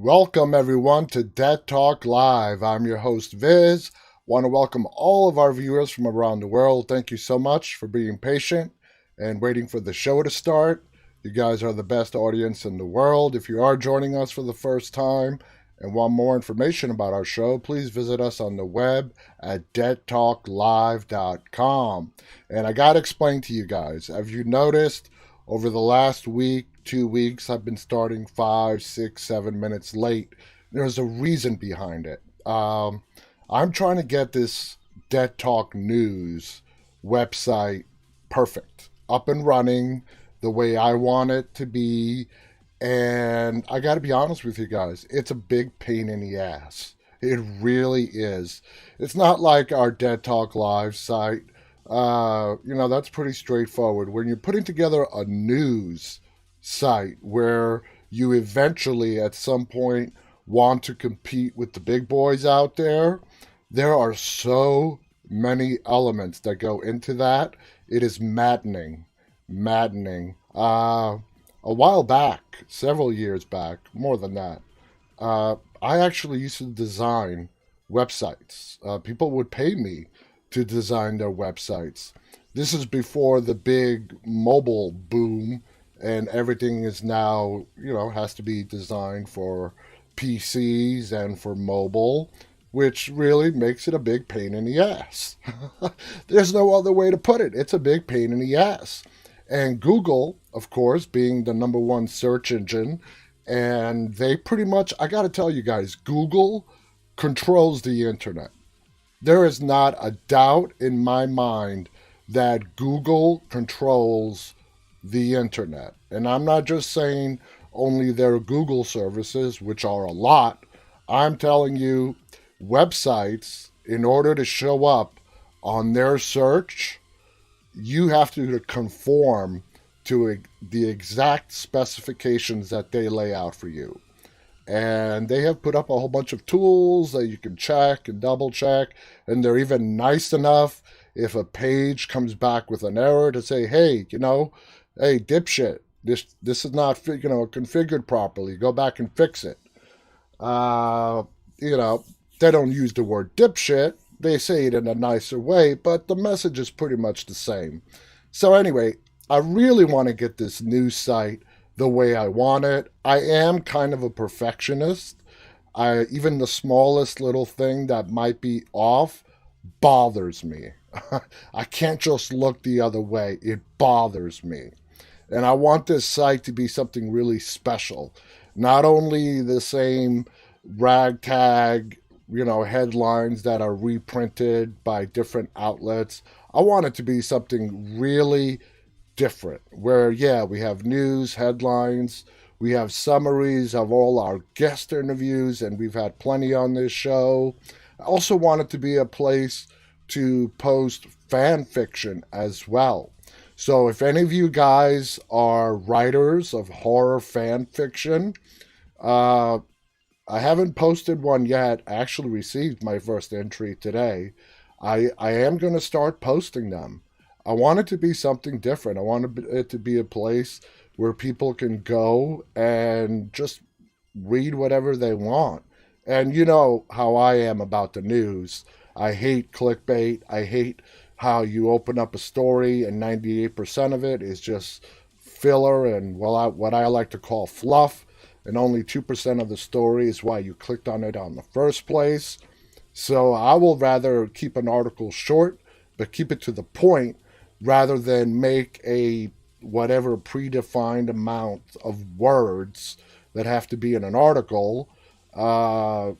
Welcome, everyone, to Dead Talk Live. I'm your host, Viz. Want to welcome all of our viewers from around the world. Thank you so much for being patient and waiting for the show to start. You guys are the best audience in the world. If you are joining us for the first time and want more information about our show, please visit us on the web at deadtalklive.com. And I got to explain to you guys, have you noticed over the last week, 2 weeks, I've been starting 5, 6, 7 minutes late. There's a reason behind it. I'm trying to get this Dead Talk News website perfect, up and running the way I want it to be. And I got to be honest with you guys, it's a big pain in the ass. It really is. It's not like our Dead Talk Live site. That's pretty straightforward. When you're putting together a news site where you eventually at some point want to compete with the big boys out there, there are so many elements that go into that. It is maddening. Maddening. A while back, several years back, more than that, I actually used to design websites. People would pay me to design their websites. This is before the big mobile boom, and everything is now, has to be designed for PCs and for mobile, which really makes it a big pain in the ass. There's no other way to put it. It's a big pain in the ass. And Google, of course, being the number one search engine, and they pretty much, I got to tell you guys, Google controls the internet. There is not a doubt in my mind that Google controls the internet. And I'm not just saying only their Google services, which are a lot. I'm telling you, websites, in order to show up on their search, you have to conform to the exact specifications that they lay out for you. And they have put up a whole bunch of tools that you can check and double check. And they're even nice enough if a page comes back with an error to say, hey, hey, dipshit, this is not configured properly. Go back and fix it. They don't use the word dipshit. They say it in a nicer way, but the message is pretty much the same. So anyway, I really want to get this news site the way I want it. I am kind of a perfectionist. Even the smallest little thing that might be off bothers me. I can't just look the other way. It bothers me. And I want this site to be something really special. Not only the same ragtag, headlines that are reprinted by different outlets. I want it to be something really different, where, we have news, headlines, we have summaries of all our guest interviews, and we've had plenty on this show. I also want it to be a place to post fan fiction as well. So if any of you guys are writers of horror fan fiction, I haven't posted one yet. I actually received my first entry today. I am going to start posting them. I want it to be something different. I want it to be a place where people can go and just read whatever they want. And you know how I am about the news. I hate clickbait. I hate how you open up a story and 98% of it is just filler and what I like to call fluff. And only 2% of the story is why you clicked on it on the first place. So I will rather keep an article short, but keep it to the point, rather than make a whatever predefined amount of words that have to be in an article and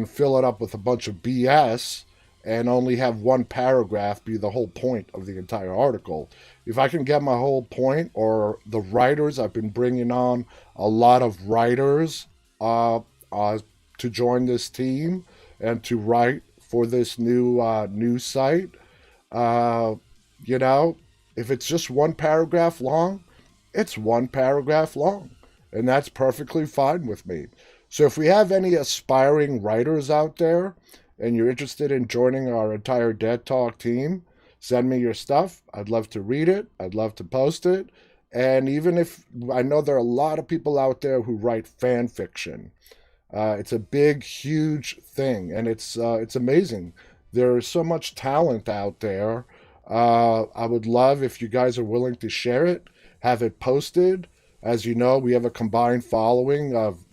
fill it up with a bunch of BS and only have one paragraph be the whole point of the entire article. If I can get my whole point, or the writers, I've been bringing on a lot of writers to join this team and to write for this new news site. If it's just one paragraph long, it's one paragraph long. And that's perfectly fine with me. So if we have any aspiring writers out there and you're interested in joining our entire Dead Talk team, send me your stuff. I'd love to read it. I'd love to post it. And even if I know there are a lot of people out there who write fan fiction, It's a big, huge thing, and it's amazing. There's so much talent out there. I would love if you guys are willing to share it, have it posted. As you know, we have a combined following of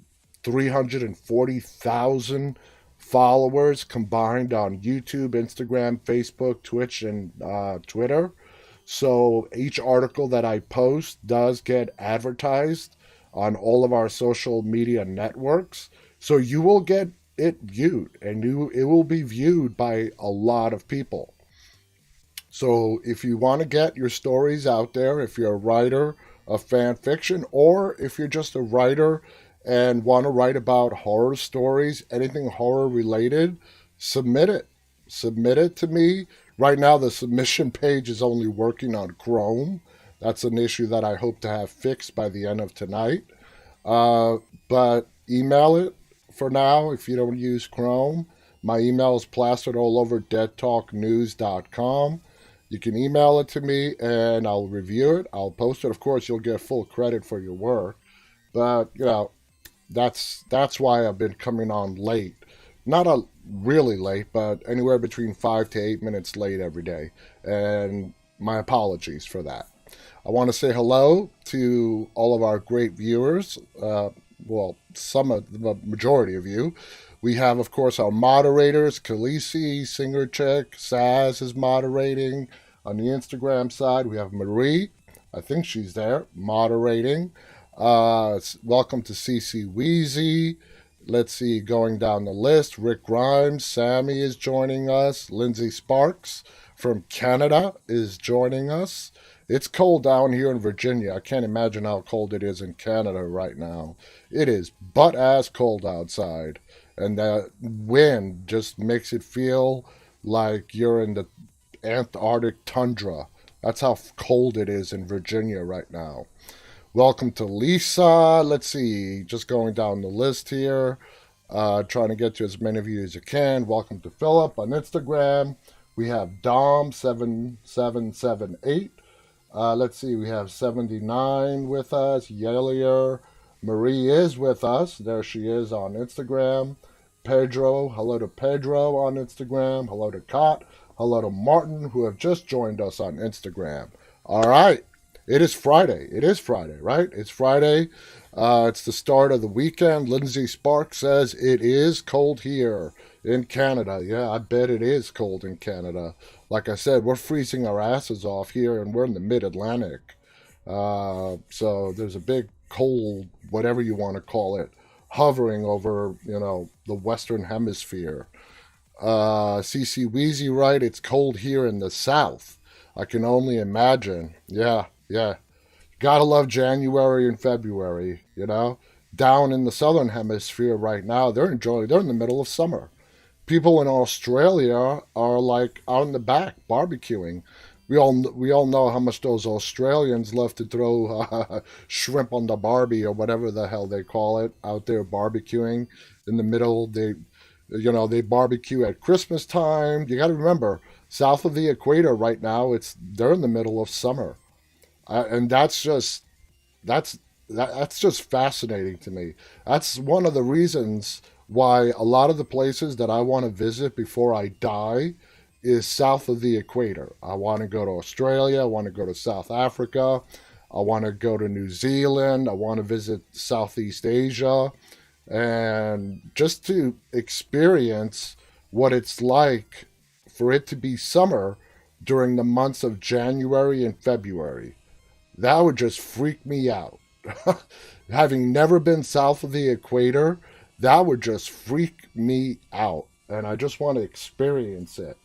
340,000 followers combined on YouTube, Instagram, Facebook, Twitch, and Twitter. So each article that I post does get advertised on all of our social media networks. So you will get it viewed, and it will be viewed by a lot of people. So if you want to get your stories out there, if you're a writer of fan fiction, or if you're just a writer and want to write about horror stories, anything horror related, submit it. Submit it to me. Right now, the submission page is only working on Chrome. That's an issue that I hope to have fixed by the end of tonight. But email it for now if you don't use Chrome. My email is plastered all over deadtalknews.com. You can email it to me and I'll review it. I'll post it. Of course, you'll get full credit for your work. But, that's why I've been coming on late. Not a really late, but anywhere between 5 to 8 minutes late every day. And my apologies for that. I want to say hello to all of our great viewers. Some of the majority of you. We have, of course, our moderators, Khaleesi, Singer Chick, Saz is moderating. On the Instagram side, we have Marie. I think she's there, moderating. Welcome to CC Wheezy. Let's see, going down the list. Rick Grimes, Sammy is joining us. Lindsay Sparks from Canada is joining us. It's cold down here in Virginia. I can't imagine how cold it is in Canada right now. It is butt-ass cold outside. And that wind just makes it feel like you're in the Antarctic tundra. That's how cold it is in Virginia right now. Welcome to Lisa. Let's see, just going down the list here. Trying to get to as many of you as you can. Welcome to Philip on Instagram. We have Dom7778. Let's see, we have 79 with us. Yellier. Marie is with us. There she is on Instagram. Pedro, hello to Pedro on Instagram. Hello to Cot. Hello to Martin, who have just joined us on Instagram. All right. It is Friday. It is Friday, right? It's Friday. It's the start of the weekend. Lindsay Sparks says it is cold here in Canada. Yeah, I bet it is cold in Canada. Like I said, we're freezing our asses off here, and we're in the mid-Atlantic. So there's a big cold, whatever you want to call it, hovering over, the Western Hemisphere. CC Wheezy, right? It's cold here in the South. I can only imagine. Yeah. Gotta love January and February, Down in the Southern Hemisphere right now, they're in the middle of summer. People in Australia are like out in the back barbecuing. We all know how much those Australians love to throw shrimp on the barbie or whatever the hell they call it out there barbecuing in the middle. They barbecue at Christmas time. You got to remember, south of the equator right now, they're in the middle of summer. And that's just fascinating to me. That's one of the reasons why a lot of the places that I want to visit before I die is south of the equator. I want to go to Australia. I want to go to South Africa. I want to go to New Zealand. I want to visit Southeast Asia, and just to experience what it's like for it to be summer during the months of January and February. That would just freak me out. Having never been south of the equator, that would just freak me out. And I just want to experience it.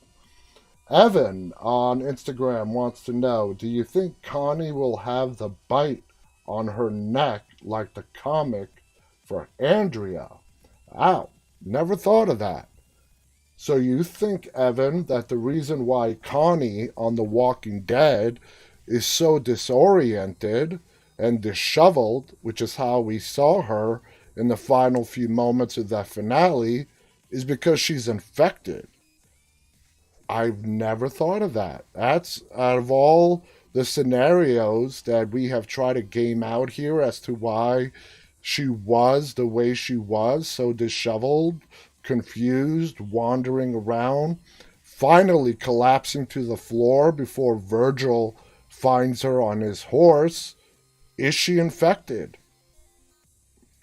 Evan on Instagram wants to know, do you think Connie will have the bite on her neck like the comic for Andrea? Ow, never thought of that. So you think, Evan, that the reason why Connie on The Walking Dead is so disoriented and disheveled, which is how we saw her in the final few moments of that finale, is because she's infected? I've never thought of that. That's out of all the scenarios that we have tried to game out here as to why she was the way she was, so disheveled, confused, wandering around, finally collapsing to the floor before Virgil finds her on his horse. Is she infected?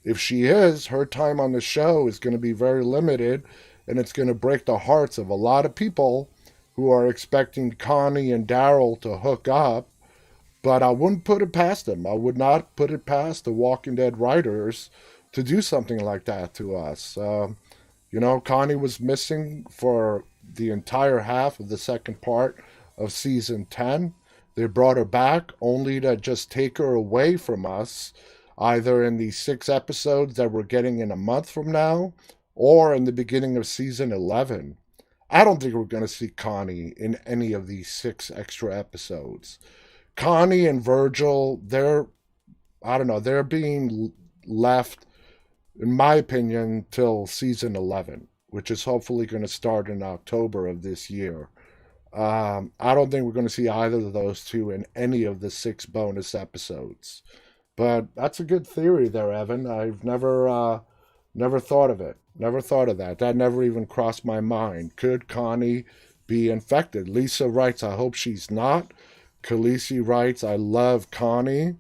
If she is, her time on the show is going to be very limited, and it's going to break the hearts of a lot of people who are expecting Connie and Daryl to hook up. But I wouldn't put it past them. I would not put it past the Walking Dead writers to do something like that to us. Connie was missing for the entire half of the second part of season 10. They brought her back only to just take her away from us, either in the 6 episodes that we're getting in a month from now or in the beginning of season 11. I don't think we're going to see Connie in any of these 6 extra episodes. Connie and Virgil, they're being left, in my opinion, till season 11, which is hopefully going to start in October of this year. I don't think we're going to see either of those two in any of the 6 bonus episodes. But that's a good theory there, Evan. I've never thought of it. Never thought of that. That never even crossed my mind. Could Connie be infected? Lisa writes, I hope she's not. Khaleesi writes, I love Connie.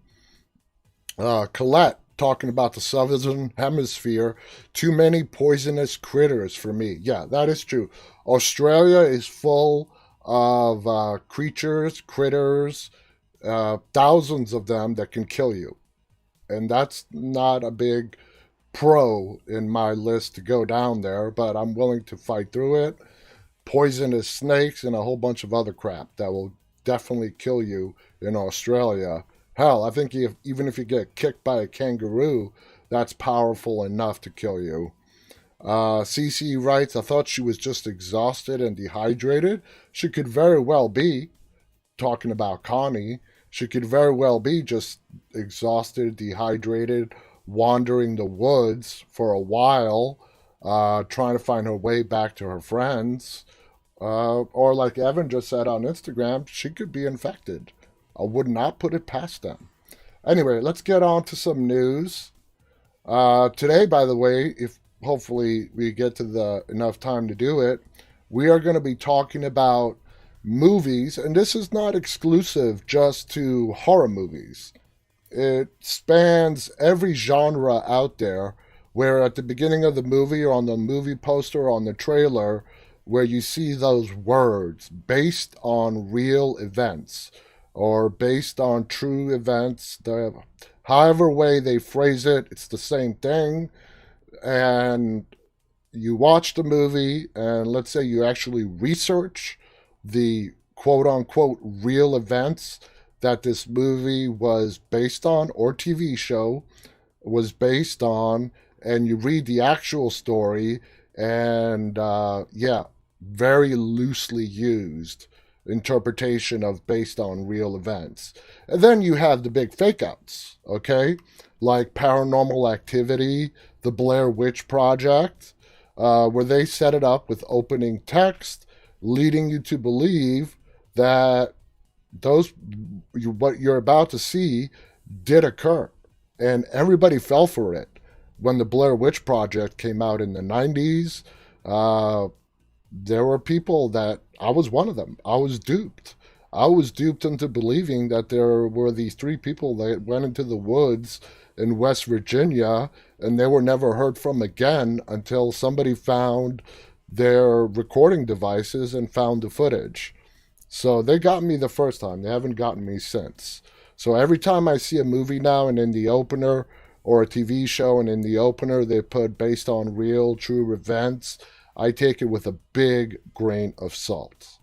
Colette talking about the southern hemisphere. Too many poisonous critters for me. Yeah, that is true. Australia is full of critters, thousands of them that can kill you. And that's not a big pro in my list to go down there, but I'm willing to fight through it. Poisonous snakes and a whole bunch of other crap that will definitely kill you in Australia. Hell, I think even if you get kicked by a kangaroo, that's powerful enough to kill you. CC writes, I thought she was just exhausted and dehydrated. She could very well be, talking about Connie, she could very well be just exhausted, dehydrated, wandering the woods for a while, trying to find her way back to her friends. Or like Evan just said on Instagram, she could be infected. I would not put it past them. Anyway, let's get on to some news. Today, by the way, if hopefully we get to enough time to do it, we are going to be talking about movies, and this is not exclusive just to horror movies. It spans every genre out there, where at the beginning of the movie or on the movie poster or on the trailer, where you see those words, based on real events or based on true events. However way they phrase it, it's the same thing. And you watch the movie, and let's say you actually research the quote-unquote real events that this movie was based on, or TV show was based on, and you read the actual story, and very loosely used interpretation of based on real events. And then you have the big fake outs, okay? Like Paranormal Activity, the Blair Witch Project, where they set it up with opening text, leading you to believe that what you're about to see did occur. And everybody fell for it. When the Blair Witch Project came out in the 90s, there were people that, I was one of them. I was duped. I was duped into believing that there were these 3 people that went into the woods in West Virginia, and they were never heard from again until somebody found their recording devices and found the footage. So they got me the first time. They haven't gotten me since. So every time I see a movie now and in the opener, or a TV show and in the opener they put based on real, true events, I take it with a big grain of salt.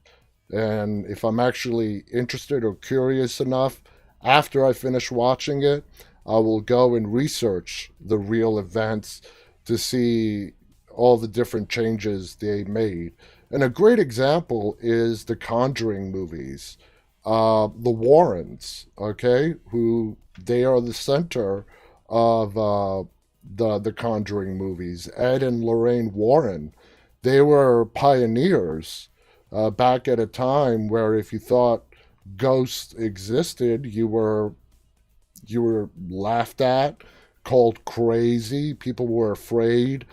And if I'm actually interested or curious enough, after I finish watching it, I will go and research the real events to see all the different changes they made. And a great example is the Conjuring movies. The Warrens, okay, who they are the center of the Conjuring movies. Ed and Lorraine Warren, they were pioneers back at a time where if you thought ghosts existed, you were laughed at, called crazy. People were afraid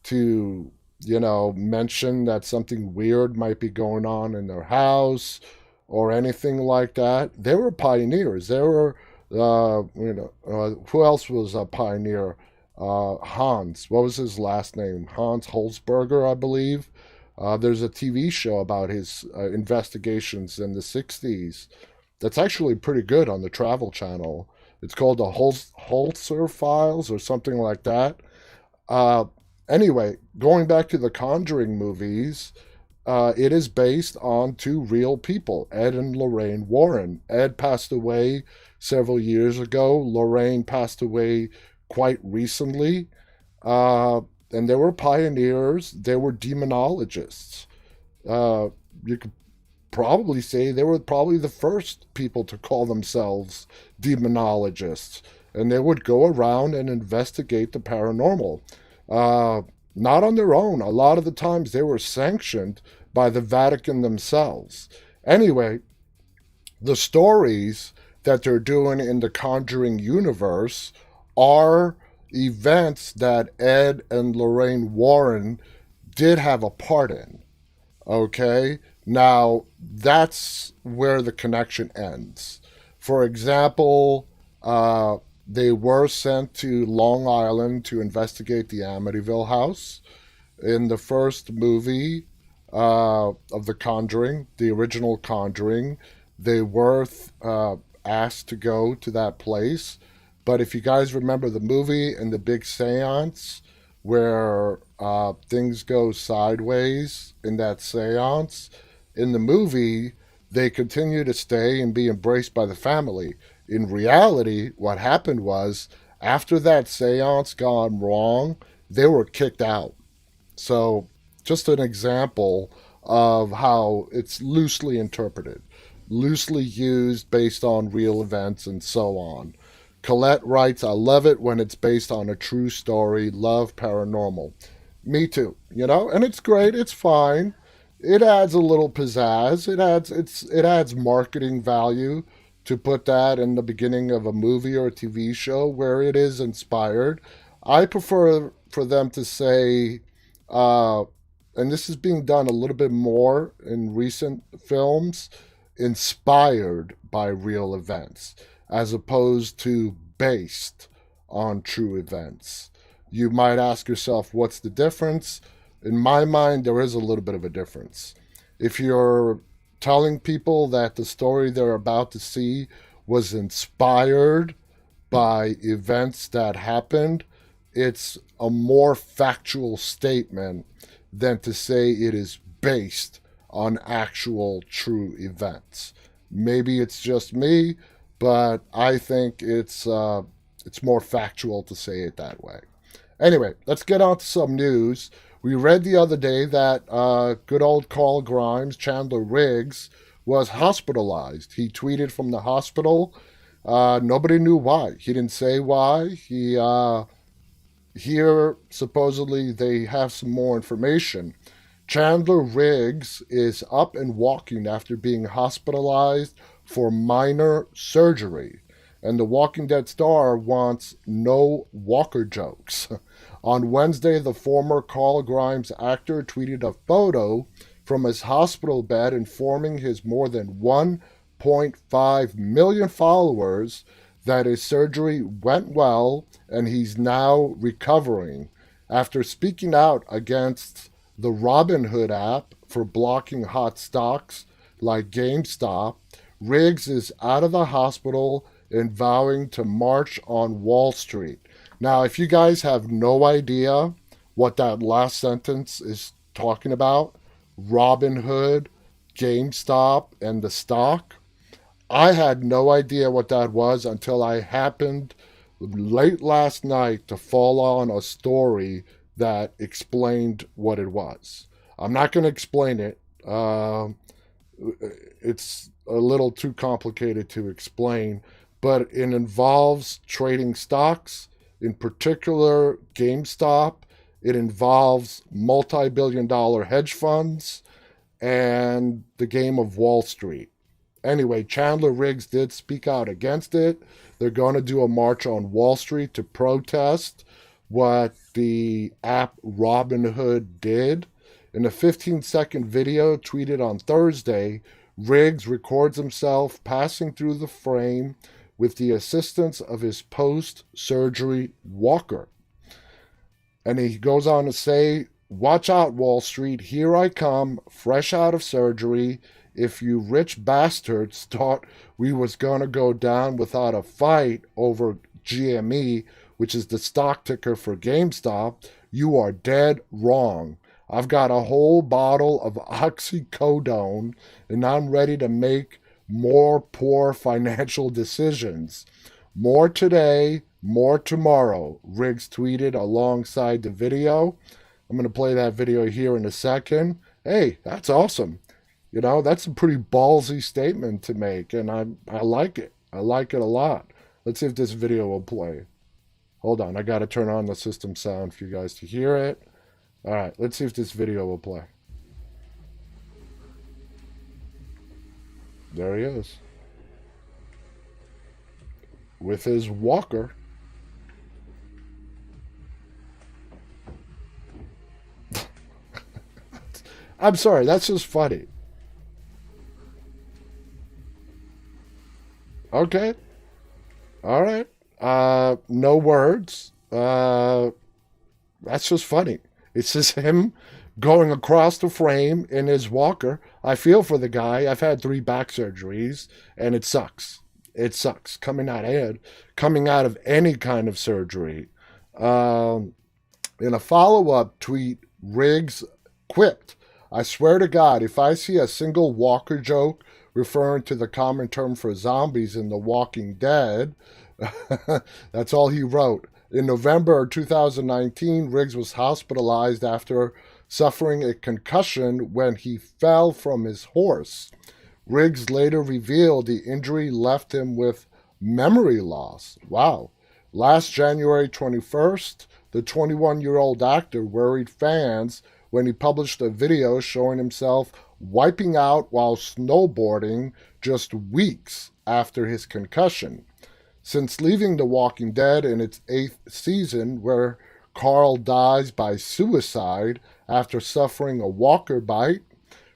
to, mention that something weird might be going on in their house or anything like that. They were pioneers. They were, who else was a pioneer? Hans. What was his last name? Hans Holzberger, I believe. There's a TV show about his investigations in the 60s that's actually pretty good on the Travel Channel. It's called the Holzer Files or something like that. Uh, anyway, going back to the Conjuring movies, it is based on two real people, Ed and Lorraine Warren. Ed passed away several years ago. Lorraine passed away quite recently. And they were pioneers. They were demonologists. You could probably say they were probably the first people to call themselves demonologists. And they would go around and investigate the paranormal. Not on their own. A lot of the times they were sanctioned by the Vatican themselves. Anyway, the stories that they're doing in the Conjuring universe are events that Ed and Lorraine Warren did have a part in. Okay? Now, that's where the connection ends. For example, they were sent to Long Island to investigate the Amityville house. In the first movie of The Conjuring, the original Conjuring, they were asked to go to that place. But if you guys remember the movie and the big seance where things go sideways in that seance, in the movie, they continue to stay and be embraced by the family. In reality, what happened was, after that seance gone wrong, they were kicked out. So, just an example of how it's loosely interpreted, loosely used based on real events, and so on. Colette writes, I love it when it's based on a true story. Love paranormal. Me too, and it's great. It's fine. It adds a little pizzazz. It adds marketing value to put that in the beginning of a movie or a TV show where it is inspired. I prefer for them to say, uh, and this is being done a little bit more in recent films, inspired by real events, as opposed to based on true events. You might ask yourself, what's the difference? In my mind, there is a little bit of a difference. If you're telling people that the story they're about to see was inspired by events that happened, it's a more factual statement than to say it is based on actual true events. Maybe it's just me, but I think it's more factual to say it that way. Anyway, let's get on to some news. We read the other day that good old Carl Grimes, Chandler Riggs, was hospitalized. He tweeted from the hospital. Nobody knew why. He didn't say why. Here, supposedly, they have some more information. Chandler Riggs is up and walking after being hospitalized for minor surgery. And the Walking Dead star wants no Walker jokes. On Wednesday, the former Carl Grimes actor tweeted a photo from his hospital bed informing his more than 1.5 million followers that his surgery went well and he's now recovering. After speaking out against the Robinhood app for blocking hot stocks like GameStop, Riggs is out of the hospital and vowing to march on Wall Street. Now, if you guys have no idea what that last sentence is talking about, Robinhood, GameStop, and the stock, I had no idea what that was until I happened late last night to fall on a story that explained what it was. I'm not going to explain it. It's a little too complicated to explain, but it involves trading stocks, in particular GameStop. It involves multi-billion-dollar hedge funds and the game of Wall Street. Anyway, Chandler Riggs did speak out against it. They're going to do a march on Wall Street to protest what the app Robinhood did. In a 15-second video tweeted on Thursday, Riggs records himself passing through the frame with the assistance of his post-surgery walker. And he goes on to say, "Watch out, Wall Street, here I come, fresh out of surgery. If you rich bastards thought we was gonna go down without a fight over GME, which is the stock ticker for GameStop, you are dead wrong. I've got a whole bottle of oxycodone, and I'm ready to make more poor financial decisions. More today, more tomorrow," Riggs tweeted alongside the video. I'm going to play that video here in a second. Hey, that's awesome. You know, that's a pretty ballsy statement to make, and I like it. I like it a lot. Let's see if this video will play. Hold on, I got to turn on the system sound for you guys to hear it. All right, let's see if this video will play. There he is. With his walker. I'm sorry, that's just funny. Okay. All right. No words. That's just funny. It's just him going across the frame in his walker. I feel for the guy. I've had 3 back surgeries, and it sucks. It sucks coming out of any kind of surgery. In a follow-up tweet, Riggs quipped, "I swear to God, if I see a single walker joke referring to the common term for zombies in The Walking Dead," that's all he wrote. In November 2019, Riggs was hospitalized after suffering a concussion when he fell from his horse. Riggs later revealed the injury left him with memory loss. Wow. Last January 21st, the 21-year-old actor worried fans when he published a video showing himself wiping out while snowboarding just weeks after his concussion. Since leaving The Walking Dead in its 8th season, where Carl dies by suicide after suffering a walker bite,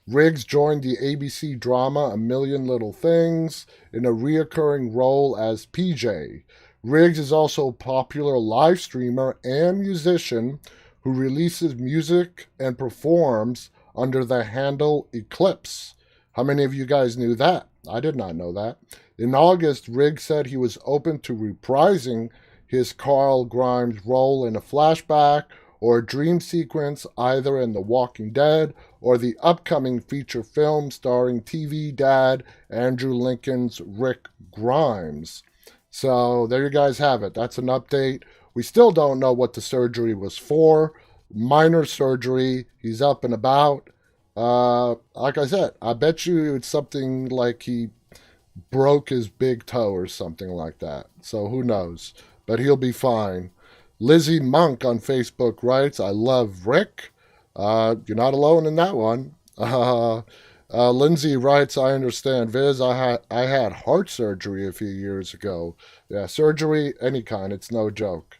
Riggs joined the ABC drama A Million Little Things in a reoccurring role as PJ. Riggs is also a popular live streamer and musician who releases music and performs under the handle Eclipse. How many of you guys knew that? I did not know that. In August, Riggs said he was open to reprising his Carl Grimes role in a flashback or a dream sequence either in The Walking Dead or the upcoming feature film starring TV dad Andrew Lincoln's Rick Grimes. So there you guys have it. That's an update. We still don't know what the surgery was for. Minor surgery. He's up and about. Like I said, I bet you it's something like he broke his big toe or something like that. So who knows? But he'll be fine. Lizzie Monk on Facebook writes, "I love Rick." You're not alone in that one. Lindsay writes, "I understand, Viz. I had heart surgery a few years ago. Yeah, surgery, any kind. It's no joke."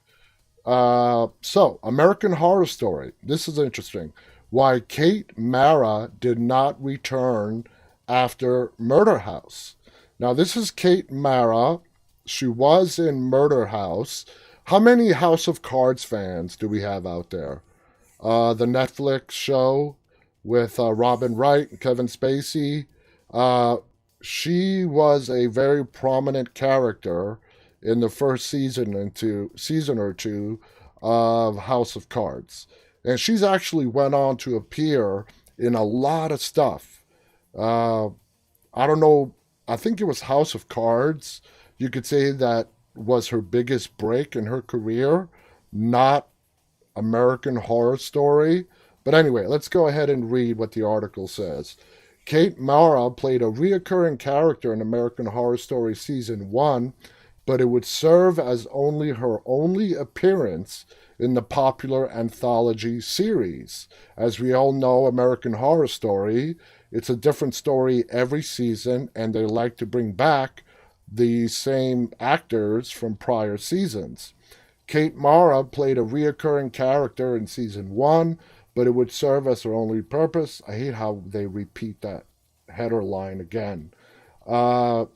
So, American Horror Story. This is interesting. Why Kate Mara did not return after Murder House. Now, this is Kate Mara. She was in Murder House. How many House of Cards fans do we have out there? The Netflix show with Robin Wright and Kevin Spacey. She was a very prominent character in the first season or two of House of Cards. And she's actually went on to appear in a lot of stuff. I don't know. I think it was House of Cards. You could say that was her biggest break in her career, not American Horror Story. But anyway, let's go ahead and read what the article says. Kate Mara played a reoccurring character in American Horror Story Season 1, but it would serve as only her only appearance in the popular anthology series. As we all know, American Horror Story It's a different story every season, and they like to bring back the same actors from prior seasons. Kate Mara played a reoccurring character in season 1, but it would serve as her only purpose. I hate how they repeat that header line again.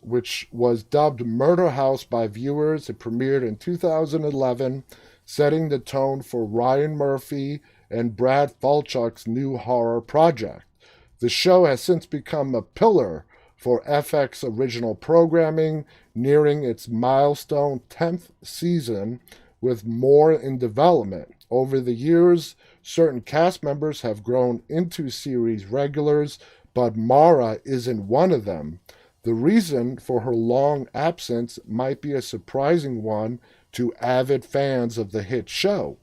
Which was dubbed Murder House by viewers. It premiered in 2011, setting the tone for Ryan Murphy and Brad Falchuk's new horror project. The show has since become a pillar for FX original programming, nearing its milestone 10th season, with more in development. Over the years, certain cast members have grown into series regulars, but Mara isn't one of them. The reason for her long absence might be a surprising one to avid fans of the hit show.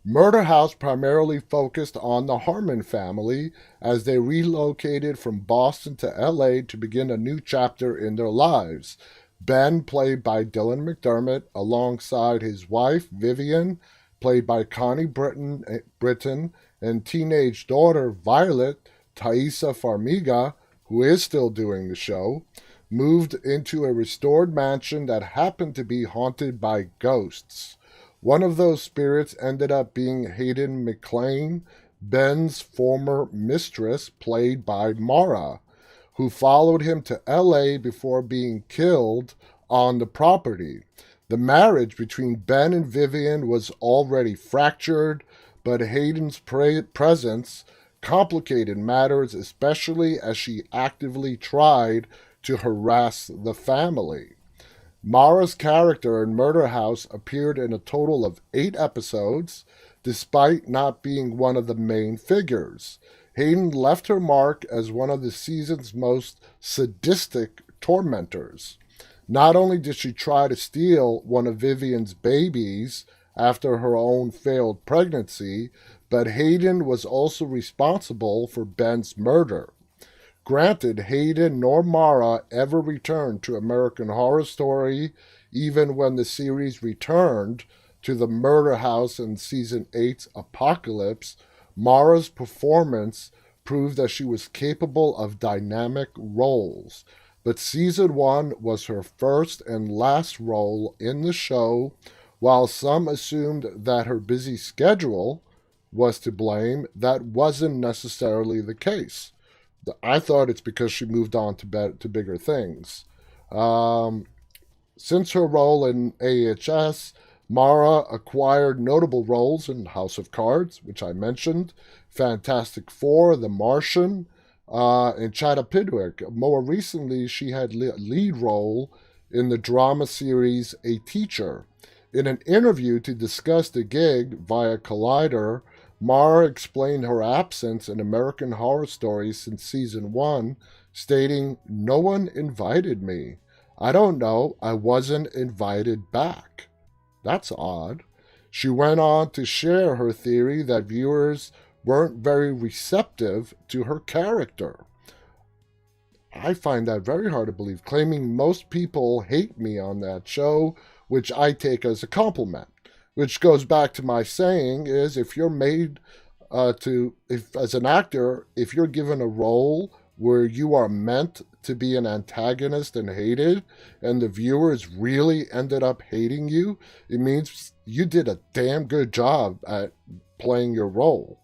Murder House primarily focused on the Harmon family as they relocated from Boston to LA to begin a new chapter in their lives. Ben, played by Dylan McDermott, alongside his wife, Vivian, played by Connie Britton, and teenage daughter, Violet, Thaisa Farmiga, who is still doing the show, moved into a restored mansion that happened to be haunted by ghosts. One of those spirits ended up being Hayden McLean, Ben's former mistress, played by Mara, who followed him to LA before being killed on the property. The marriage between Ben and Vivian was already fractured, but Hayden's presence complicated matters, especially as she actively tried to harass the family. Mara's character in Murder House appeared in a total of 8 episodes, despite not being one of the main figures. Hayden left her mark as one of the season's most sadistic tormentors. Not only did she try to steal one of Vivian's babies after her own failed pregnancy, but Hayden was also responsible for Ben's murder. Granted, Hayden nor Mara ever returned to American Horror Story, even when the series returned to the Murder House in Season 8's Apocalypse. Mara's performance proved that she was capable of dynamic roles, but Season 1 was her first and last role in the show. While some assumed that her busy schedule was to blame, that wasn't necessarily the case. I thought it's because she moved on to bigger things. Since her role in AHS, Mara acquired notable roles in House of Cards, which I mentioned, Fantastic Four, The Martian, and Chappaquiddick. More recently, she had a lead role in the drama series A Teacher. In an interview to discuss the gig via Collider, Mara explained her absence in American Horror Story since Season 1, stating, "No one invited me. I don't know, I wasn't invited back." That's odd. She went on to share her theory that viewers weren't very receptive to her character. I find that very hard to believe, claiming most people hate me on that show, which I take as a compliment. Which goes back to my saying is, if you're made as an actor, if you're given a role where you are meant to be an antagonist and hated, and the viewers really ended up hating you, it means you did a damn good job at playing your role.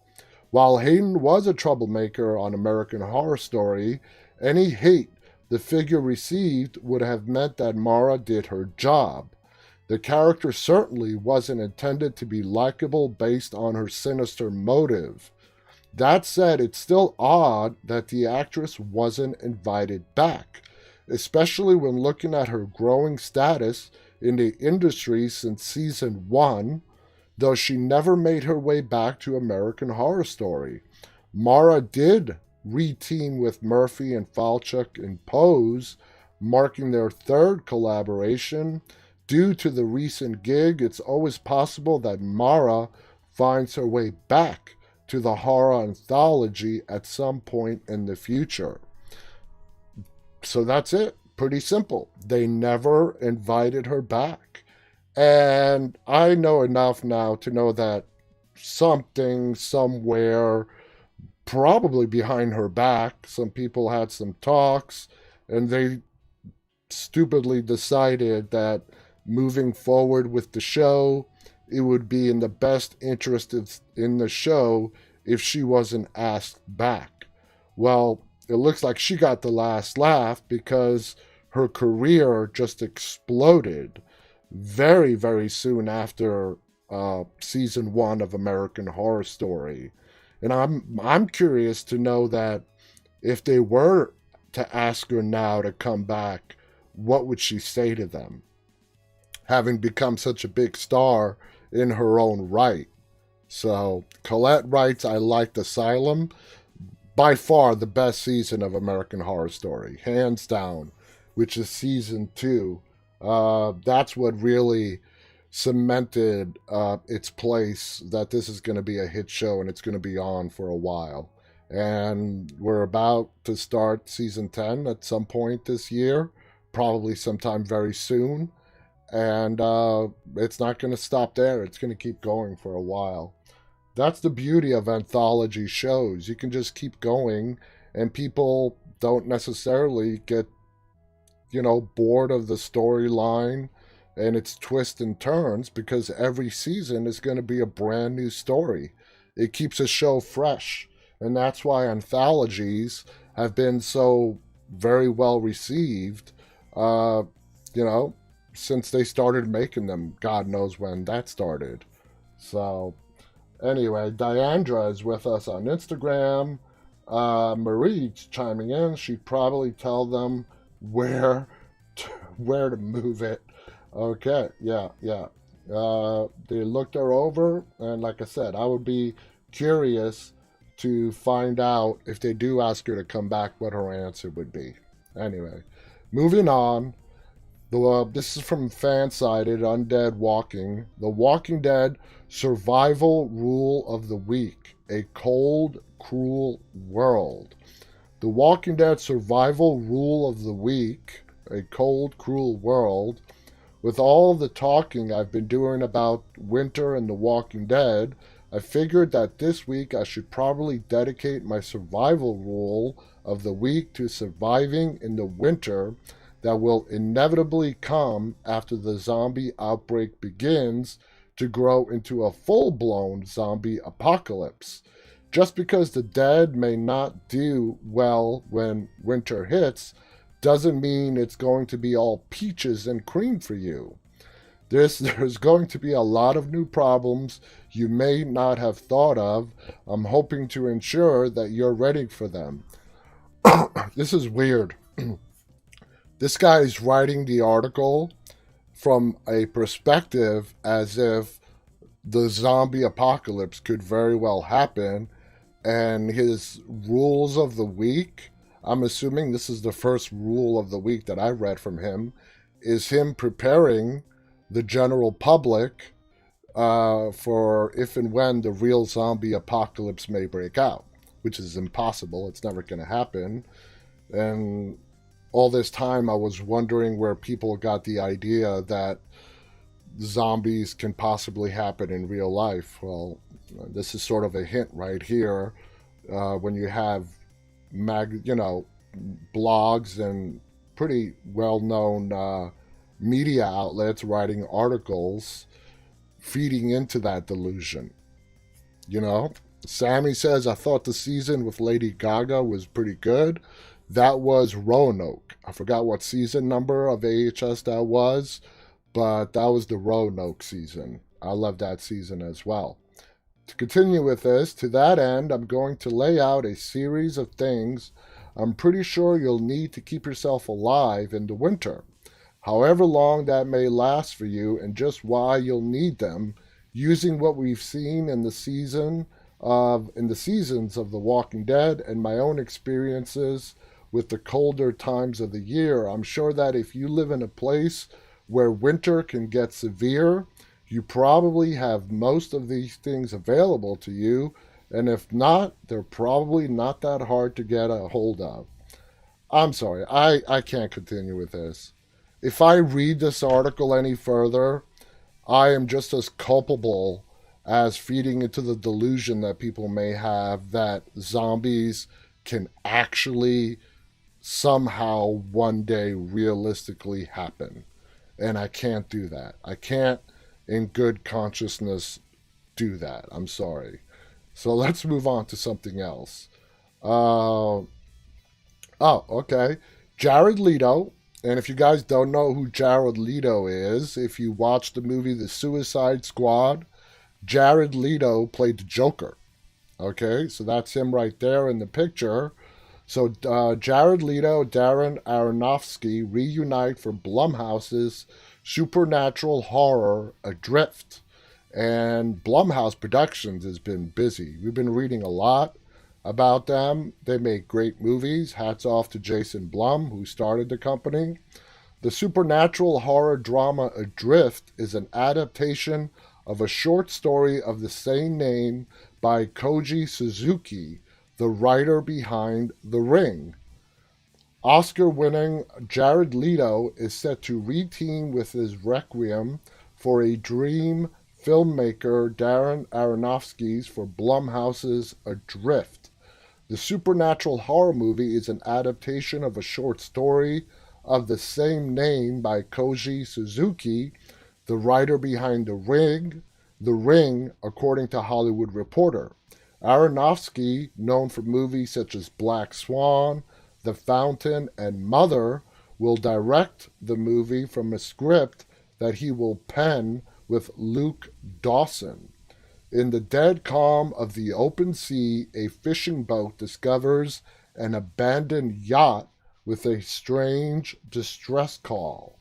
While Hayden was a troublemaker on American Horror Story, any hate the figure received would have meant that Mara did her job. The character certainly wasn't intended to be likable based on her sinister motive. That said, it's still odd that the actress wasn't invited back, especially when looking at her growing status in the industry since Season 1, though she never made her way back to American Horror Story. Mara did re-team with Murphy and Falchuk in Pose, marking their 3rd collaboration. Due to the recent gig, it's always possible that Mara finds her way back to the horror anthology at some point in the future. So that's it. Pretty simple. They never invited her back. And I know enough now to know that something, somewhere, probably behind her back. Some people had some talks, and they stupidly decided that moving forward with the show, it would be in the best interest in the show if she wasn't asked back. Well, it looks like she got the last laugh because her career just exploded very, very soon after season one of American Horror Story. And I'm curious to know that if they were to ask her now to come back, what would she say to them? Having become such a big star in her own right. So Colette writes, I liked Asylum. By far the best season of American Horror Story, hands down, which is season two. That's what really cemented its place that this is going to be a hit show and it's going to be on for a while. And we're about to start season 10 at some point this year, probably sometime very soon. And it's not going to stop there. It's going to keep going for a while. That's the beauty of anthology shows. You can just keep going, and people don't necessarily get, bored of the storyline and its twists and turns, because every season is going to be a brand new story. It keeps a show fresh, and that's why anthologies have been so very well received, since they started making them. God knows when that started. So anyway, Diandra is with us on Instagram. Marie's chiming in. She'd probably tell them where to move it. Okay, yeah. They looked her over, and like I said, I would be curious to find out if they do ask her to come back, what her answer would be. Anyway, moving on. This is from Fansided Undead Walking. The Walking Dead Survival Rule of the Week. A Cold, Cruel World. The Walking Dead Survival Rule of the Week. A Cold, Cruel World. With all the talking I've been doing about winter and The Walking Dead, I figured that this week I should probably dedicate my survival rule of the week to surviving in the winter that will inevitably come after the zombie outbreak begins to grow into a full-blown zombie apocalypse. Just because the dead may not do well when winter hits doesn't mean it's going to be all peaches and cream for you. There's going to be a lot of new problems you may not have thought of. I'm hoping to ensure that you're ready for them. This is weird. This guy is writing the article from a perspective as if the zombie apocalypse could very well happen, and his rules of the week, I'm assuming this is the first rule of the week that I read from him, is him preparing the general public for if and when the real zombie apocalypse may break out, which is impossible. It's never going to happen. And all this time I was wondering where people got the idea that zombies can possibly happen in real life. Well, this is sort of a hint right here when you have blogs and pretty well-known media outlets writing articles feeding into that delusion. Sammy says, I thought the season with Lady Gaga was pretty good. That was Roanoke. I forgot what season number of AHS that was, but that was the Roanoke season. I love that season as well. To continue with this, to that end, I'm going to lay out a series of things I'm pretty sure you'll need to keep yourself alive in the winter. However long that may last for you, and just why you'll need them, using what we've seen in the seasons of The Walking Dead and my own experiences with the colder times of the year. I'm sure that if you live in a place where winter can get severe, you probably have most of these things available to you, and if not, they're probably not that hard to get a hold of. I'm sorry, I can't continue with this. If I read this article any further, I am just as culpable as feeding into the delusion that people may have that zombies can actually somehow one day realistically happen. And I can't do that. I can't, in good consciousness, do that. I'm sorry. So let's move on to something else. Uh, okay. Jared Leto. And if you guys don't know who Jared Leto is, if you watch the movie The Suicide Squad, Jared Leto played the Joker. Okay, so that's him right there in the picture. So Jared Leto, Darren Aronofsky reunite for Blumhouse's supernatural horror Adrift. And Blumhouse Productions has been busy. We've been reading a lot about them. They make great movies. Hats off to Jason Blum, who started the company. The supernatural horror drama Adrift is an adaptation of a short story of the same name by Koji Suzuki, the writer behind The Ring. Oscar-winning Jared Leto is set to re-team with his Requiem for a Dream filmmaker Darren Aronofsky's for Blumhouse's Adrift. The supernatural horror movie is an adaptation of a short story of the same name by Koji Suzuki, the writer behind The Ring, according to Hollywood Reporter. Aronofsky, known for movies such as Black Swan, The Fountain, and Mother, will direct the movie from a script that he will pen with Luke Dawson. In the dead calm of the open sea, a fishing boat discovers an abandoned yacht with a strange distress call.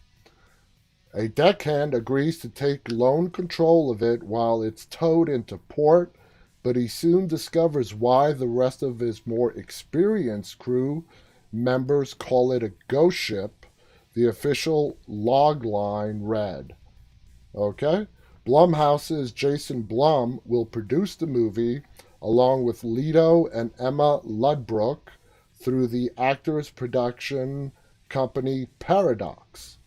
A deckhand agrees to take lone control of it while it's towed into port, but he soon discovers why the rest of his more experienced crew members call it a ghost ship. The official log line read. Okay? Blumhouse's Jason Blum will produce the movie along with Leto and Emma Ludbrook through the actors' production company Paradox.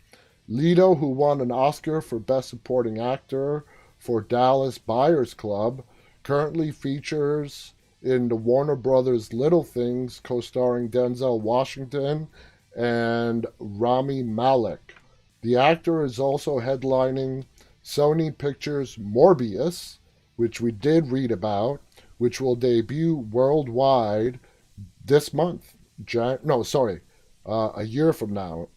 Leto, who won an Oscar for Best Supporting Actor for Dallas Buyers Club, currently features in the Warner Brothers' Little Things, co-starring Denzel Washington and Rami Malek. The actor is also headlining Sony Pictures' Morbius, which we did read about, which will debut worldwide this month. A year from now,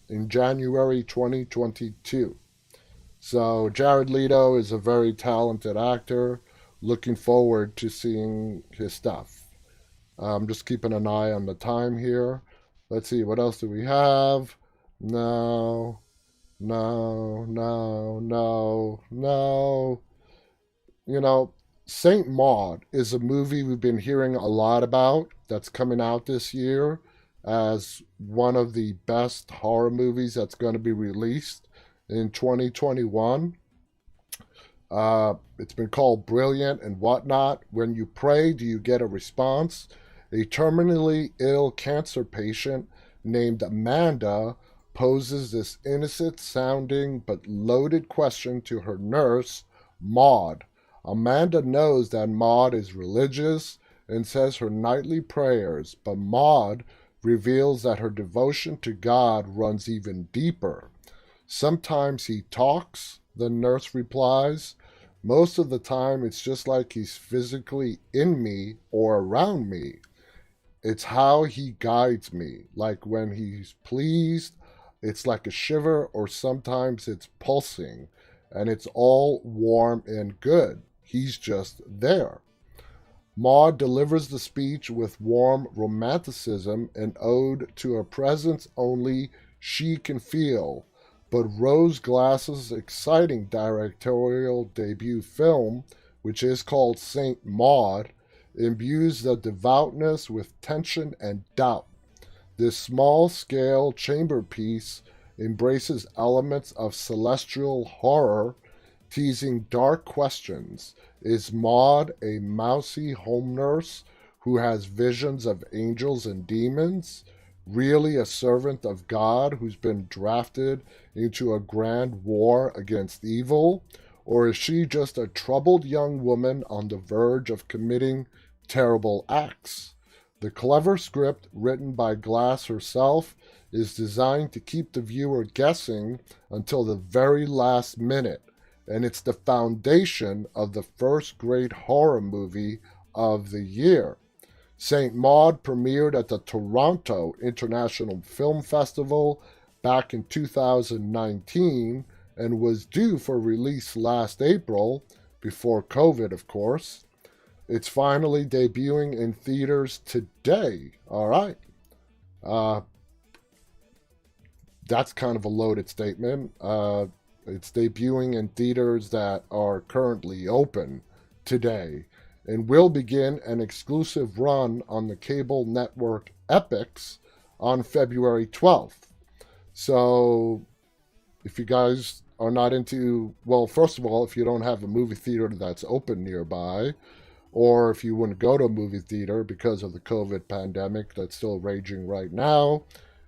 in January 2022. So Jared Leto is a very talented actor. Looking forward to seeing his stuff. I'm just keeping an eye on the time here. Let's see, what else do we have? No. You know, Saint Maud is a movie we've been hearing a lot about that's coming out this year as one of the best horror movies that's going to be released in 2021. It's been called brilliant and whatnot. When you pray, do you get a response? A terminally ill cancer patient named Amanda poses this innocent-sounding but loaded question to her nurse, Maude. Amanda knows that Maude is religious and says her nightly prayers, but Maude reveals that her devotion to God runs even deeper. Sometimes he talks, the nurse replies. Most of the time, it's just like he's physically in me or around me. It's how he guides me. Like when he's pleased, it's like a shiver, or sometimes it's pulsing, and it's all warm and good. He's just there. Maude delivers the speech with warm romanticism, an ode to a presence only she can feel. But Rose Glass's exciting directorial debut film, which is called Saint Maud, imbues the devoutness with tension and doubt. This small-scale chamber piece embraces elements of celestial horror, teasing dark questions. Is Maud a mousy home nurse who has visions of angels and demons? Really a servant of God who's been drafted into a grand war against evil? Or is she just a troubled young woman on the verge of committing terrible acts? The clever script, written by Glass herself, is designed to keep the viewer guessing until the very last minute, and it's the foundation of the first great horror movie of the year. St. Maude premiered at the Toronto International Film Festival back in 2019 and was due for release last April, before COVID, of course. It's finally debuting in theaters today. All right. That's kind of a loaded statement. It's debuting in theaters that are currently open today and will begin an exclusive run on the cable network Epix on February 12th. So if you guys are not into, well, first of all, if you don't have a movie theater that's open nearby, or if you wouldn't go to a movie theater because of the COVID pandemic that's still raging right now,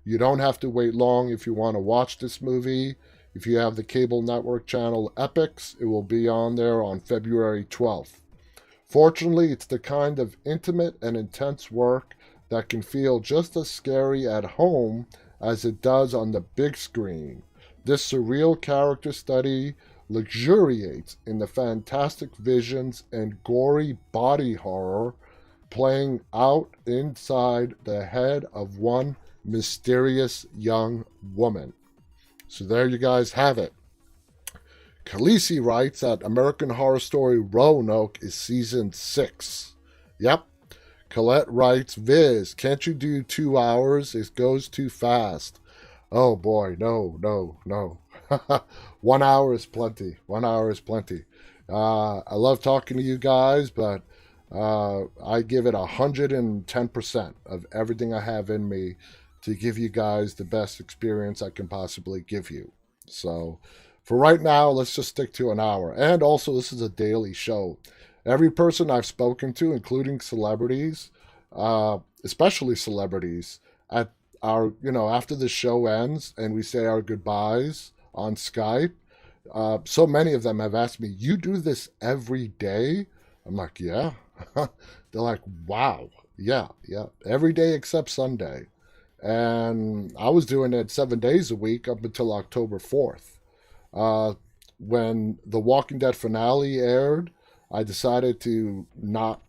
you don't have to wait long if you want to watch this movie. If you have the cable network channel Epix, it will be on there on February 12th. Fortunately, it's the kind of intimate and intense work that can feel just as scary at home as it does on the big screen. This surreal character study luxuriates in the fantastic visions and gory body horror playing out inside the head of one mysterious young woman. So there you guys have it. Khaleesi writes that American Horror Story Roanoke is season 6. Yep. Colette writes, Viz, can't you do 2 hours? It goes too fast. Oh boy, no. 1 hour is plenty. 1 hour is plenty. I love talking to you guys, but I give it 110% of everything I have in me to give you guys the best experience I can possibly give you. So for right now, let's just stick to an hour. And also, this is a daily show. Every person I've spoken to, including celebrities, especially celebrities, at our, after the show ends and we say our goodbyes on Skype, so many of them have asked me, you do this every day? I'm like, yeah. They're like, wow. Yeah. Every day except Sunday. And I was doing it 7 days a week up until October 4th. When the Walking Dead finale aired, I decided to not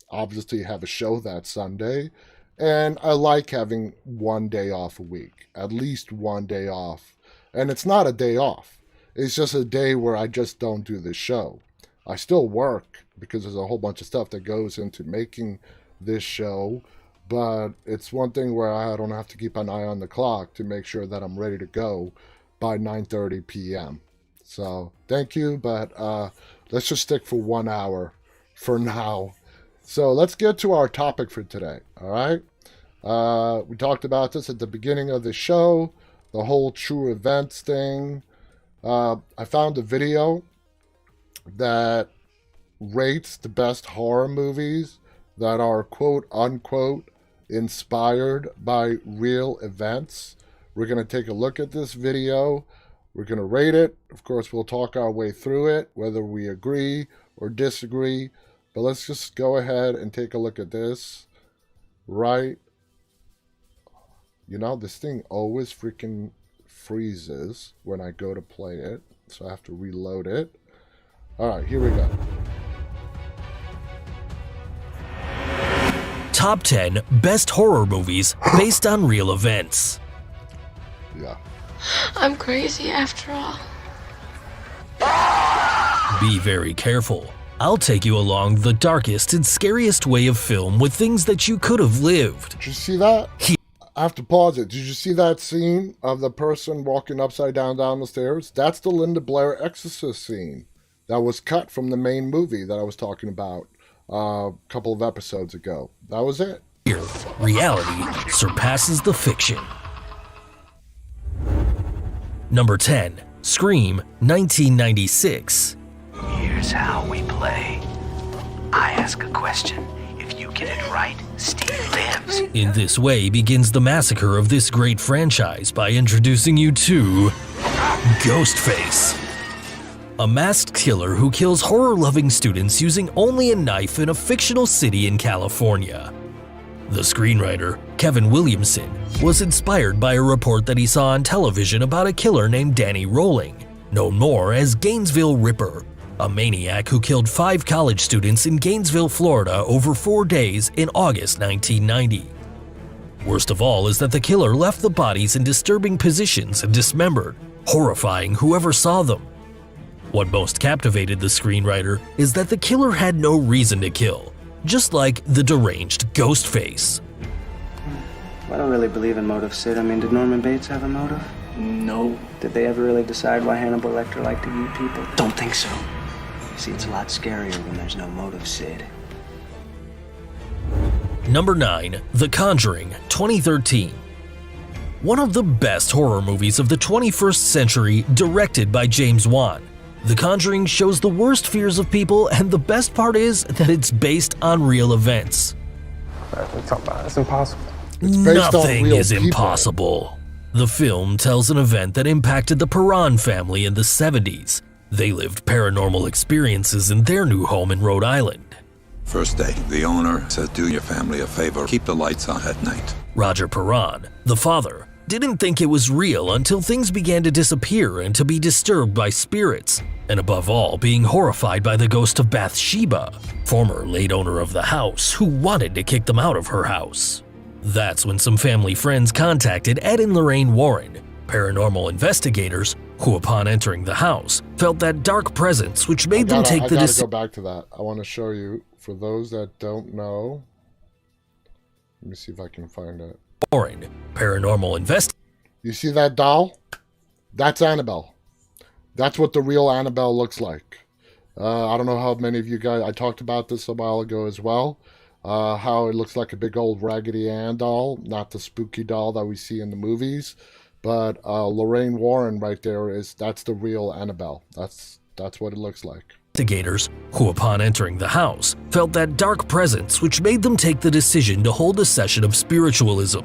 obviously have a show that Sunday. And I like having 1 day off a week, at least 1 day off. And it's not a day off. It's just a day where I just don't do the show. I still work because there's a whole bunch of stuff that goes into making this show. But it's one thing where I don't have to keep an eye on the clock to make sure that I'm ready to go by 9:30 p.m. So thank you, but let's just stick for 1 hour for now. So let's get to our topic for today, all right? We talked about this at the beginning of the show, the whole true events thing. I found a video that rates the best horror movies that are quote-unquote inspired by real events. We're going to take a look at this video. We're going to rate it. Of course, we'll talk our way through it, whether we agree or disagree. But let's just go ahead and take a look at this. Right. This thing always freaking freezes when I go to play it. So I have to reload it. All right, here we go. Top 10 Best Horror Movies Based on Real Events. Yeah. I'm crazy after all. Be very careful. I'll take you along the darkest and scariest way of film with things that you could have lived. Did you see that? I have to pause it. Did you see that scene of the person walking upside down the stairs? That's the Linda Blair Exorcist scene that was cut from the main movie that I was talking about a couple of episodes ago. That was it. Here, reality surpasses the fiction. Number 10, Scream, 1996. Here's how we play. I ask a question. If you Get it right. Steve lives. In this way begins the massacre of this great franchise by introducing you to Ghostface, a masked killer who kills horror-loving students using only a knife in a fictional city in California. The screenwriter, Kevin Williamson, was inspired by a report that he saw on television about a killer named Danny Rolling, known more as Gainesville Ripper, a maniac who killed 5 college students in Gainesville, Florida over 4 days in August 1990. Worst of all is that the killer left the bodies in disturbing positions and dismembered, horrifying whoever saw them. What most captivated the screenwriter is that the killer had no reason to kill, just like the deranged Ghostface. I don't really believe in motive, Sid. I mean, did Norman Bates have a motive? No. Did they ever really decide why Hannibal Lecter liked to eat people? Don't think so. See, it's a lot scarier when there's no motive, Sid. Number 9. The Conjuring, 2013. One of the best horror movies of the 21st century, directed by James Wan. The Conjuring shows the worst fears of people, and the best part is that it's based on real events. It's impossible. Nothing real is people. impossible. The film tells an event that impacted the Perron family in the 70s. They lived paranormal experiences in their new home in Rhode Island. First day, the owner says, do your family a favor, keep the lights on at night. Roger Perron, the father, didn't think it was real until things began to disappear and to be disturbed by spirits, and above all, being horrified by the ghost of Bathsheba, former late owner of the house, who wanted to kick them out of her house. That's when some family friends contacted Ed and Lorraine Warren, paranormal investigators, who upon entering the house, felt that dark presence which made them take the decision. I gotta go back to that. I want to show you, for those that don't know, let me see if I can find it. Warren, paranormal investigator. You see that doll? That's Annabelle. That's what the real Annabelle looks like. I don't know how many of you guys, I talked about this a while ago as well, how it looks like a big old Raggedy Ann doll, not the spooky doll that we see in the movies, but Lorraine Warren right there, that's the real Annabelle. That's what it looks like. Investigators, who upon entering the house, felt that dark presence which made them take the decision to hold a session of spiritualism.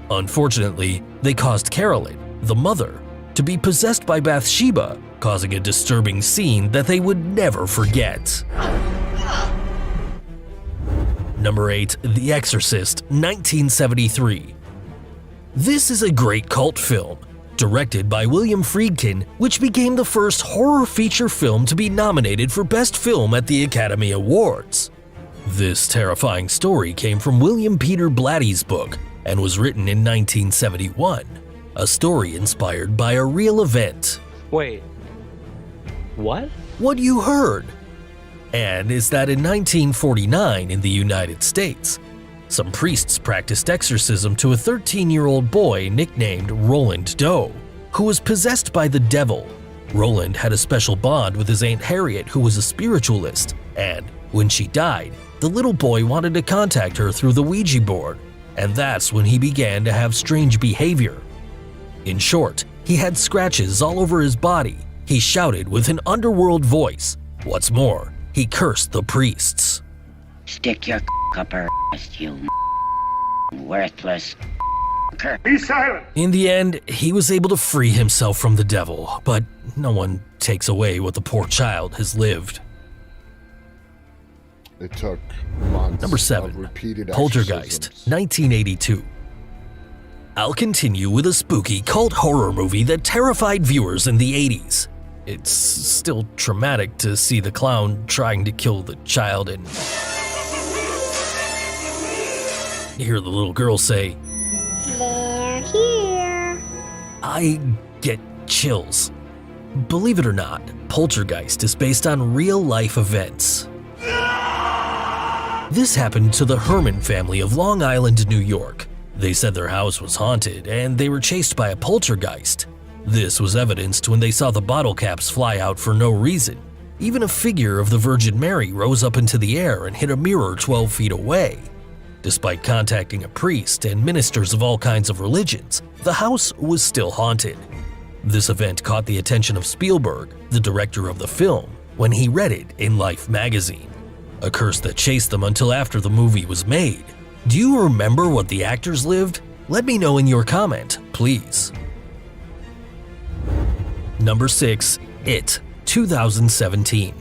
Unfortunately, they caused Carolyn, the mother, to be possessed by Bathsheba, causing a disturbing scene that they would never forget. Number 8. The Exorcist, 1973. This is a great cult film, directed by William Friedkin, which became the first horror feature film to be nominated for Best Film at the Academy Awards. This terrifying story came from William Peter Blatty's book and was written in 1971, a story inspired by a real event. Wait, what? What you heard. And is that in 1949 in the United States, some priests practiced exorcism to a 13-year-old boy nicknamed Roland Doe, who was possessed by the devil. Roland had a special bond with his Aunt Harriet, who was a spiritualist, and when she died, the little boy wanted to contact her through the Ouija board, and that's when he began to have strange behavior. In short, he had scratches all over his body, he shouted with an underworld voice. What's more, he cursed the priests. Stick your up her ass, you worthless. Be silent! In the end, he was able to free himself from the devil, but no one takes away what the poor child has lived. It took months. Number 7. Of repeated Poltergeist, exorcisms. 1982. I'll continue with a spooky cult horror movie that terrified viewers in the 80s. It's still traumatic to see the clown trying to kill the child and hear the little girl say, "They're here." I get chills. Believe it or not, Poltergeist is based on real-life events. This happened to the Herman family of Long Island, New York. They said their house was haunted and they were chased by a poltergeist. This was evidenced when they saw the bottle caps fly out for no reason. Even a figure of the Virgin Mary rose up into the air and hit a mirror 12 feet away. Despite contacting a priest and ministers of all kinds of religions, the house was still haunted. This event caught the attention of Spielberg, the director of the film, when he read it in Life magazine. a curse that chased them until after the movie was made. Do you remember what the actors lived? Let me know in your comment, please. Number 6. It, 2017.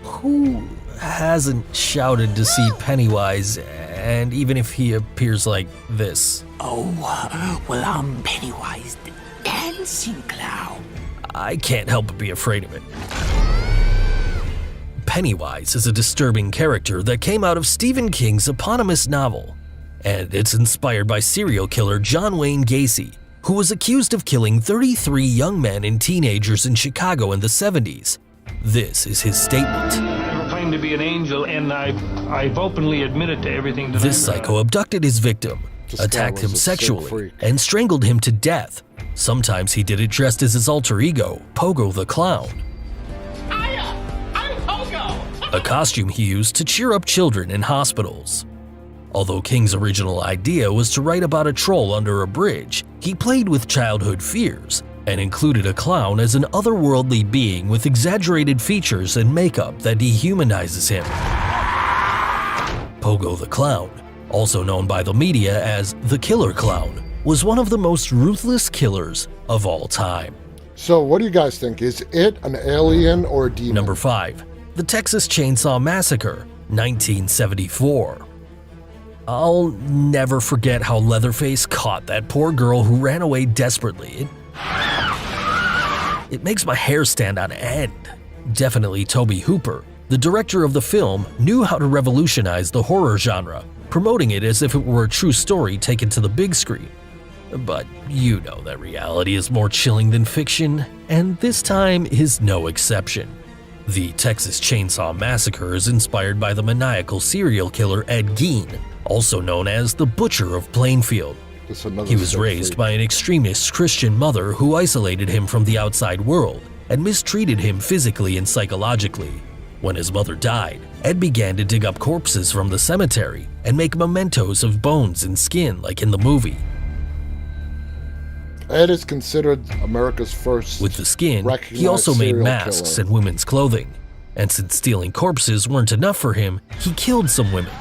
Who hasn't shouted to see Pennywise, and even if he appears like this? Oh, well, I'm Pennywise the dancing clown. I can't help but be afraid of it. Pennywise is a disturbing character that came out of Stephen King's eponymous novel, and it's inspired by serial killer John Wayne Gacy, who was accused of killing 33 young men and teenagers in Chicago in the 70s. This is his statement. I never claimed to be an angel, and I've openly admitted to everything that This psycho abducted his victim, attacked him sexually, and strangled him to death. Sometimes he did it dressed as his alter ego, Pogo the Clown. I'm Pogo! A costume he used to cheer up children in hospitals. Although King's original idea was to write about a troll under a bridge, he played with childhood fears and included a clown as an otherworldly being with exaggerated features and makeup that dehumanizes him. Pogo the Clown, also known by the media as the Killer Clown, was one of the most ruthless killers of all time. So what do you guys think? Is it an alien or a demon? Number 5. The Texas Chainsaw Massacre, 1974. I'll never forget how Leatherface caught that poor girl who ran away desperately. It makes my hair stand on end. Definitely Tobe Hooper, the director of the film, knew how to revolutionize the horror genre, promoting it as if it were a true story taken to the big screen. But you know that reality is more chilling than fiction, and this time is no exception. The Texas Chainsaw Massacre is inspired by the maniacal serial killer Ed Gein, also known as the Butcher of Plainfield. He was raised by an extremist Christian mother who isolated him from the outside world and mistreated him physically and psychologically. When his mother died, Ed began to dig up corpses from the cemetery and make mementos of bones and skin like in the movie. Ed is considered America's first. With the skin, he also made masks and women's clothing. And since stealing corpses weren't enough for him, he killed some women.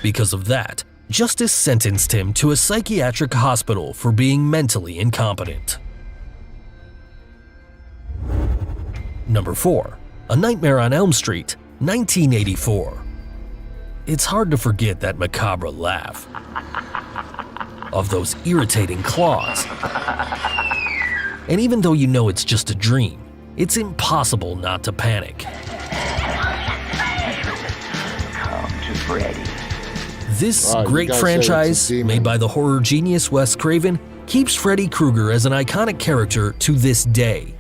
Because of that, justice sentenced him to a psychiatric hospital for being mentally incompetent. Number 4. A Nightmare on Elm Street, 1984. It's hard to forget that macabre laugh of those irritating claws. And even though you know it's just a dream, it's impossible not to panic. Come to Freddy. This great franchise, made by the horror genius Wes Craven, keeps Freddy Krueger as an iconic character to this day.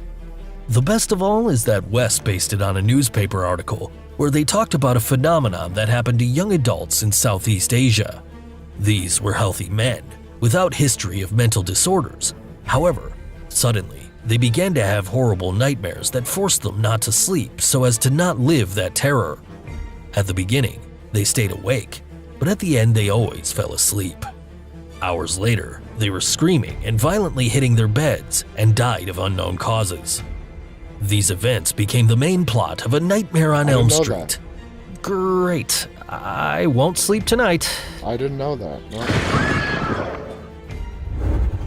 The best of all is that Wes based it on a newspaper article where they talked about a phenomenon that happened to young adults in Southeast Asia. These were healthy men, without history of mental disorders. However, suddenly, they began to have horrible nightmares that forced them not to sleep so as to not live that terror. At the beginning, they stayed awake, but at the end they always fell asleep. Hours later, they were screaming and violently hitting their beds and died of unknown causes. These events became the main plot of A Nightmare on Elm Street. Great. I won't sleep tonight. I didn't know that. No.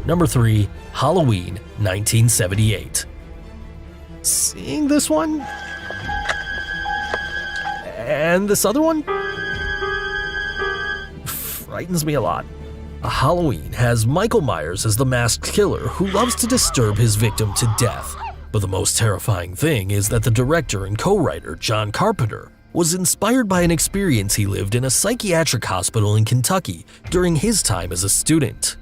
Number 3. Halloween, 1978. Seeing this one? And this other one? Frightens me a lot. Halloween has Michael Myers as the masked killer who loves to disturb his victim to death. But the most terrifying thing is that the director and co-writer, John Carpenter, was inspired by an experience he lived in a psychiatric hospital in Kentucky during his time as a student.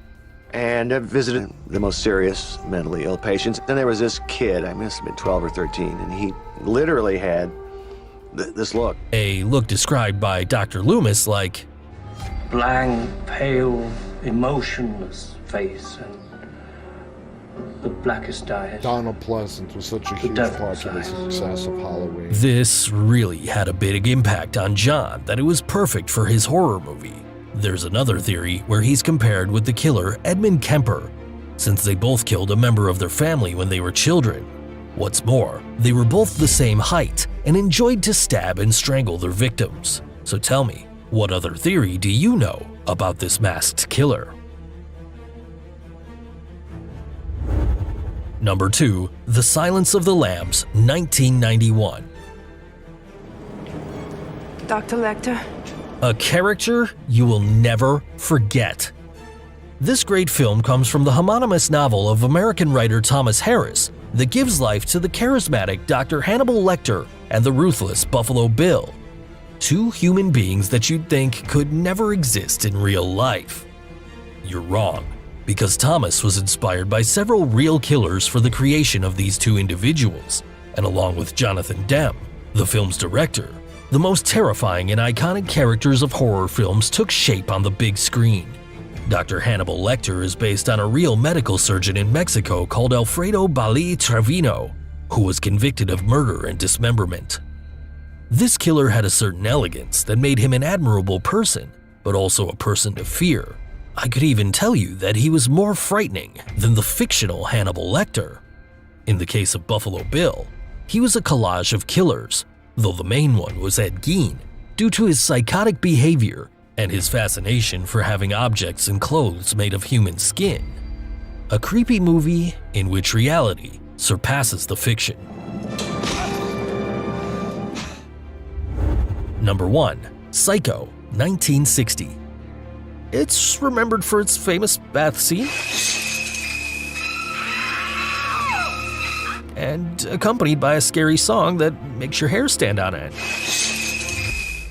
And I visited the most serious mentally ill patients. Then there was this kid, I must have been 12 or 13, and he literally had this look. A look described by Dr. Loomis like blank, pale, emotionless face and the blackest eyes. Donald Pleasance was such a huge part of the success of Halloween. This really had a big impact on John that it was perfect for his horror movie. There's another theory where he's compared with the killer Edmund Kemper, since they both killed a member of their family when they were children. What's more, they were both the same height and enjoyed to stab and strangle their victims. So tell me, what other theory do you know about this masked killer? Number 2. The Silence of the Lambs, 1991. Dr. Lecter? A character you will never forget. This great film comes from the homonymous novel of American writer Thomas Harris that gives life to the charismatic Dr. Hannibal Lecter and the ruthless Buffalo Bill, two human beings that you'd think could never exist in real life. You're wrong, because Thomas was inspired by several real killers for the creation of these two individuals, and along with Jonathan Demme, the film's director, the most terrifying and iconic characters of horror films took shape on the big screen. Dr. Hannibal Lecter is based on a real medical surgeon in Mexico called Alfredo Bali Trevino, who was convicted of murder and dismemberment. This killer had a certain elegance that made him an admirable person, but also a person to fear. I could even tell you that he was more frightening than the fictional Hannibal Lecter. In the case of Buffalo Bill, he was a collage of killers, though the main one was Ed Gein, due to his psychotic behavior and his fascination for having objects and clothes made of human skin. A creepy movie in which reality surpasses the fiction. Number 1. Psycho, 1960. It's remembered for its famous bath scene and accompanied by a scary song that makes your hair stand on end.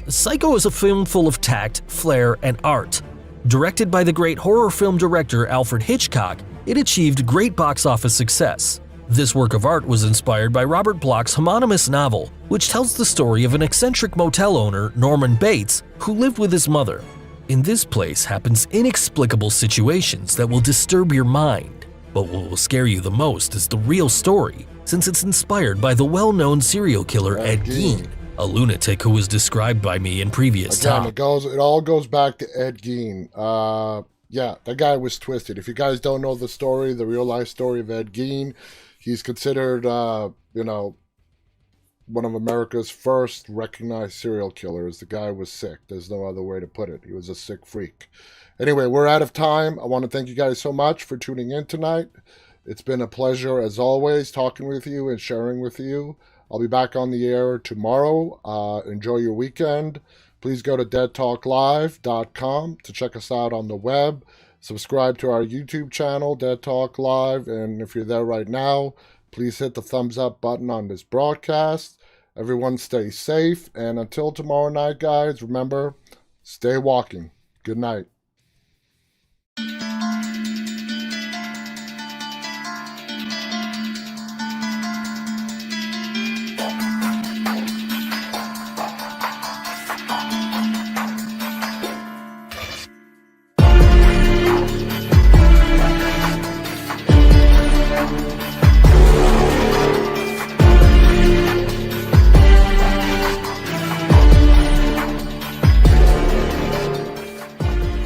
Psycho is a film full of tact, flair, and art. Directed by the great horror film director Alfred Hitchcock, it achieved great box office success. This work of art was inspired by Robert Bloch's homonymous novel, which tells the story of an eccentric motel owner, Norman Bates, who lived with his mother. In this place happens inexplicable situations that will disturb your mind, but what will scare you the most is the real story, since it's inspired by the well-known serial killer Ed Gein, a lunatic who was described by me in previous talk. It all goes back to Ed Gein. Yeah, that guy was twisted. If you guys don't know the story, the real life story of Ed Gein, he's considered, one of America's first recognized serial killers. The guy was sick. There's no other way to put it. He was a sick freak. Anyway, we're out of time. I want to thank you guys so much for tuning in tonight. It's been a pleasure, as always, talking with you and sharing with you. I'll be back on the air tomorrow. Enjoy your weekend. Please go to deadtalklive.com to check us out on the web. Subscribe to our YouTube channel, Dead Talk Live. And if you're there right now, please hit the thumbs up button on this broadcast. Everyone stay safe. And until tomorrow night, guys, remember, stay walking. Good night.